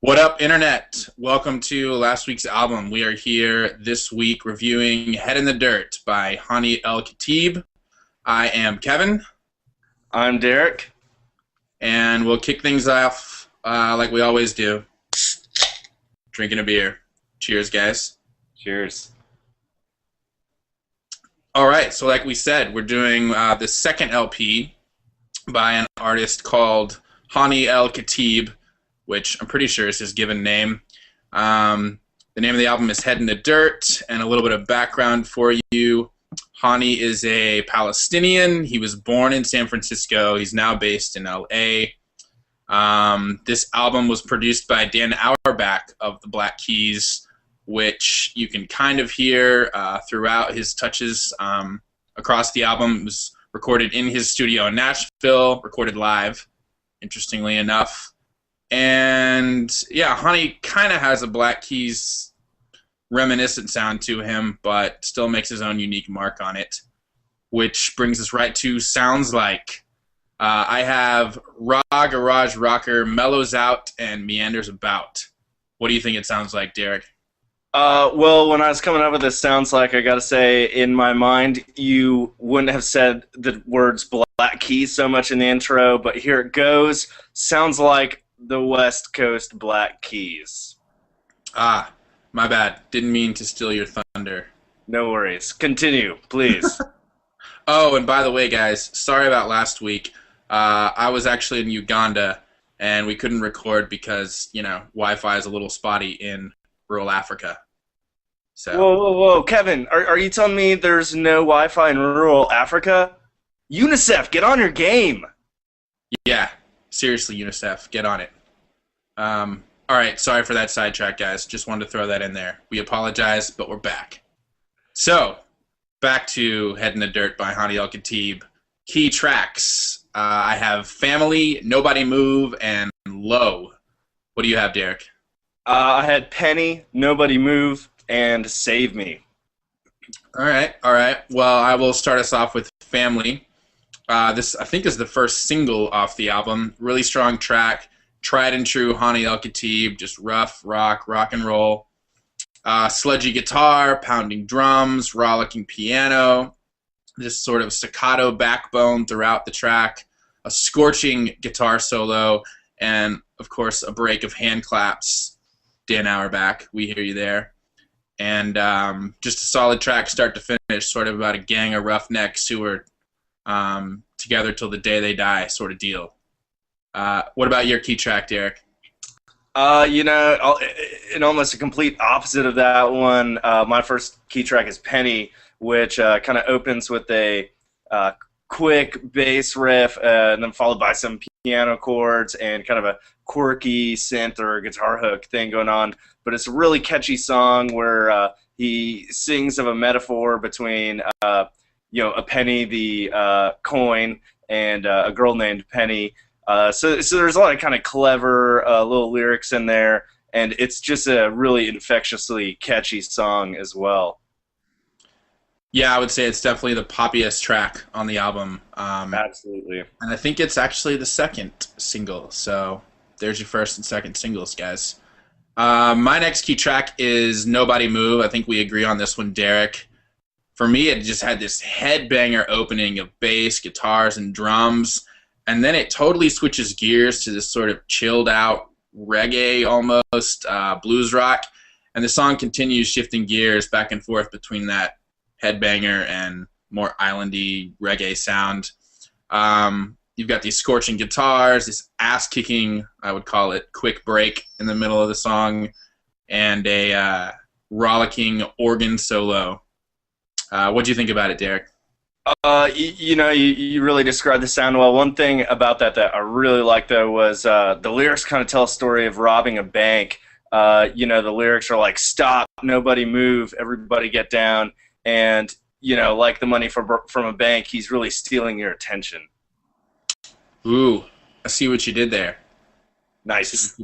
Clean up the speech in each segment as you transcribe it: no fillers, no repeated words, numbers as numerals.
What up, Internet? Welcome to last week's album. We are here this week reviewing Head in the Dirt by Hanni El Khatib. I am Kevin. I'm Derek. And we'll kick things off like we always do. Drinking a beer. Cheers, guys. Cheers. All right, so like we said, we're doing the second LP by an artist called Hanni El Khatib, which I'm pretty sure is his given name. The name of the album is Head in the Dirt, and a little bit of background for you. Hanni is a Palestinian. He was born in San Francisco. He's now based in L.A. This album was produced by Dan Auerbach of the Black Keys, which you can kind of hear throughout his touches across the album. It was recorded in his studio in Nashville, recorded live, interestingly enough. And yeah, Hanni kind of has a Black Keys reminiscent sound to him, but still makes his own unique mark on it, which brings us right to Sounds Like. I have Raw Garage Rocker, Mellows Out, and Meanders About. What do you think it sounds like, Derek? Well, when I was coming up with this, sounds like, I gotta say, in my mind, you wouldn't have said the words Black Keys so much in the intro, but here it goes. Sounds like the West Coast Black Keys. Ah, my bad. Didn't mean to steal your thunder. No worries. Continue, please. Oh, and by the way, guys, sorry about last week. I was actually in Uganda, and we couldn't record because, Wi-Fi is a little spotty in rural Africa. So. Whoa, Kevin, are you telling me there's no Wi-Fi in rural Africa? UNICEF, get on your game! Yeah, seriously, UNICEF, get on it. All right, sorry for that sidetrack, guys. Just wanted to throw that in there. We apologize, but we're back. So, back to Head in the Dirt by Hanni El Khatib. Key tracks. I have Family, Nobody Move, and Low. What do you have, Derek? I had Penny, Nobody Move, and Save Me. All right. Well, I will start us off with Family. This, I think, is the first single off the album. Really strong track. Tried and true Hanni El Khatib, just rough rock and roll. Sludgy guitar, pounding drums, rollicking piano. This sort of staccato backbone throughout the track. A scorching guitar solo. And, of course, a break of hand claps. Dan Auerbach, we hear you there. And just a solid track start to finish, sort of about a gang of roughnecks who are together till the day they die sort of deal. What about your key track, Derek? In almost a complete opposite of that one, my first key track is Penny, which kind of opens with a quick bass riff and then followed by some piano chords and kind of a quirky synth or guitar hook thing going on. But it's a really catchy song where he sings of a metaphor between a penny, the coin, and a girl named Penny. So there's a lot of kind of clever little lyrics in there, and it's just a really infectiously catchy song as well. Yeah, I would say it's definitely the poppiest track on the album. Absolutely. And I think it's actually the second single, so there's your first and second singles, guys. My next key track is Nobody Move. I think we agree on this one, Derek. For me, it just had this headbanger opening of bass, guitars, and drums, and then it totally switches gears to this sort of chilled out reggae almost, blues rock, and the song continues shifting gears back and forth between that headbanger and more islandy reggae sound. You've got these scorching guitars, this ass-kicking, I would call it, quick break in the middle of the song, and a rollicking organ solo. What do you think about it, Derek? You really described the sound well. One thing about that I really liked, though, was the lyrics kind of tell a story of robbing a bank. The lyrics are like, stop, nobody move, everybody get down. And, like the money from a bank, he's really stealing your attention. Ooh, I see what you did there. Nice.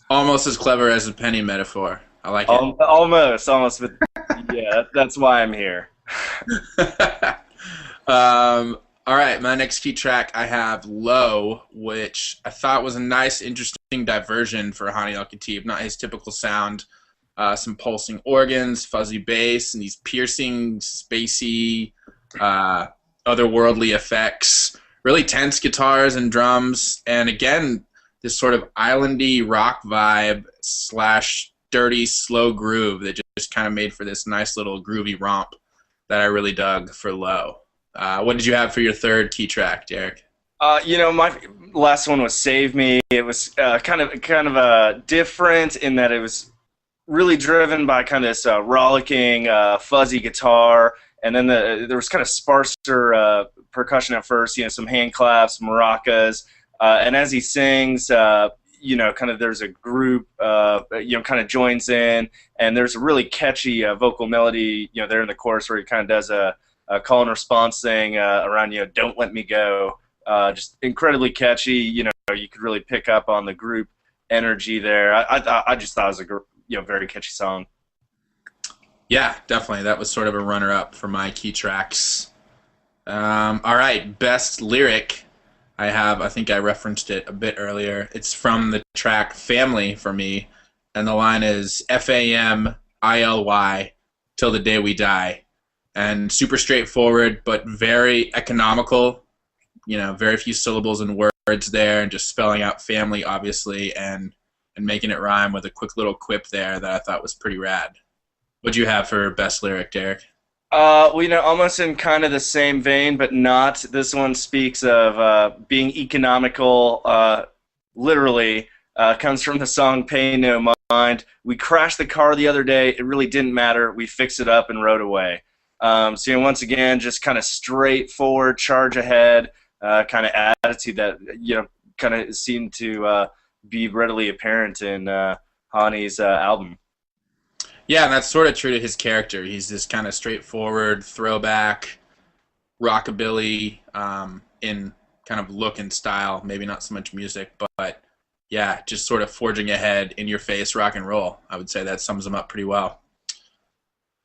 Almost as clever as a penny metaphor. I like it. Almost. But yeah, that's why I'm here. All All right, my next key track I have Low, which I thought was a nice, interesting diversion for Hanni El Khatib. Not his typical sound. Some pulsing organs, fuzzy bass, and these piercing, spacey, uh, otherworldly effects. Really tense guitars and drums, and again, this sort of islandy rock vibe slash dirty, slow groove that just kind of made for this nice little groovy romp that I really dug for Low. What did you have for your third key track, Derek? My last one was "Save Me." It was kind of different in that it was really driven by kind of this rollicking, fuzzy guitar, and then there was kind of sparser percussion at first. Some hand claps, maracas, and as he sings, kind of there's a group, kind of joins in, and there's a really catchy vocal melody, there in the chorus where he kind of does a call and response thing around, "Don't Let Me Go." Just incredibly catchy. You could really pick up on the group energy there. I just thought it was a very catchy song. Yeah, definitely. That was sort of a runner-up for my key tracks. All right, best lyric. I think I referenced it a bit earlier. It's from the track Family for me, and the line is FAMILY till the day we die. And super straightforward, but very economical. Very few syllables and words there, and just spelling out family, obviously, and making it rhyme with a quick little quip there that I thought was pretty rad. What'd you have for best lyric, Derek? Almost in kind of the same vein, but not. This one speaks of being economical, literally. Comes from the song Pay No Mind. We crashed the car the other day. It really didn't matter. We fixed it up and rode away. Once again, just kind of straightforward, charge ahead kind of attitude that, kind of seemed to be readily apparent in Hanni's album. Yeah, and that's sort of true to his character. He's this kind of straightforward, throwback, rockabilly in kind of look and style. Maybe not so much music, but yeah, just sort of forging ahead, in your face rock and roll. I would say that sums him up pretty well.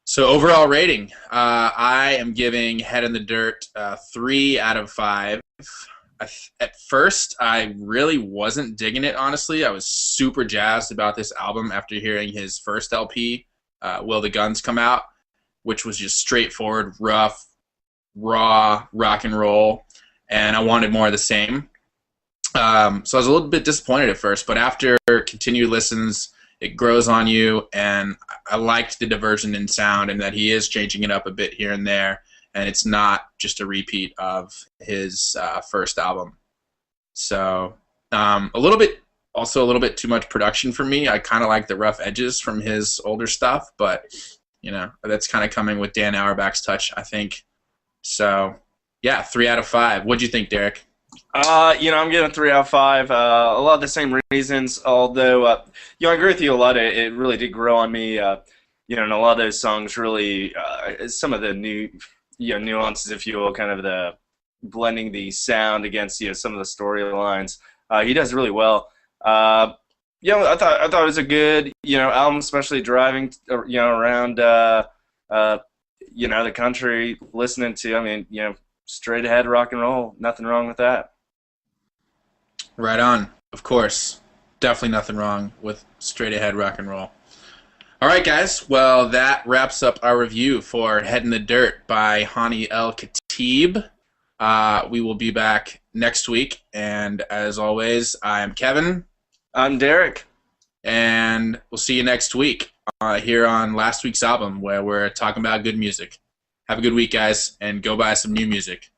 So overall rating, I am giving Head in the Dirt 3 out of 5. At first, I really wasn't digging it, honestly. I was super jazzed about this album after hearing his first LP, Will the Guns Come Out, which was just straightforward, rough, raw rock and roll, and I wanted more of the same. So I was a little bit disappointed at first, but after continued listens, it grows on you, and I liked the diversion in sound and that he is changing it up a bit here and there, and it's not just a repeat of his first album. So a little bit too much production for me. I kind of like the rough edges from his older stuff, but that's kind of coming with Dan Auerbach's touch, I think. So yeah, 3 out of 5. What'd you think, Derek? I'm giving 3 out of 5. A lot of the same reasons, although, I agree with you a lot. It really did grow on me, and a lot of those songs really, some of the new, nuances, if you will, kind of the blending the sound against, some of the storylines. He does really well. I thought it was a good, album, especially driving, around, the country, listening to, straight ahead rock and roll. Nothing wrong with that. Right on. Of course. Definitely nothing wrong with straight ahead rock and roll. All right, guys. Well, that wraps up our review for Head in the Dirt by Hanni El Khatib. We will be back next week. And as always, I am Kevin. I'm Derek. And we'll see you next week here on last week's album, where we're talking about good music. Have a good week, guys, and go buy some new music.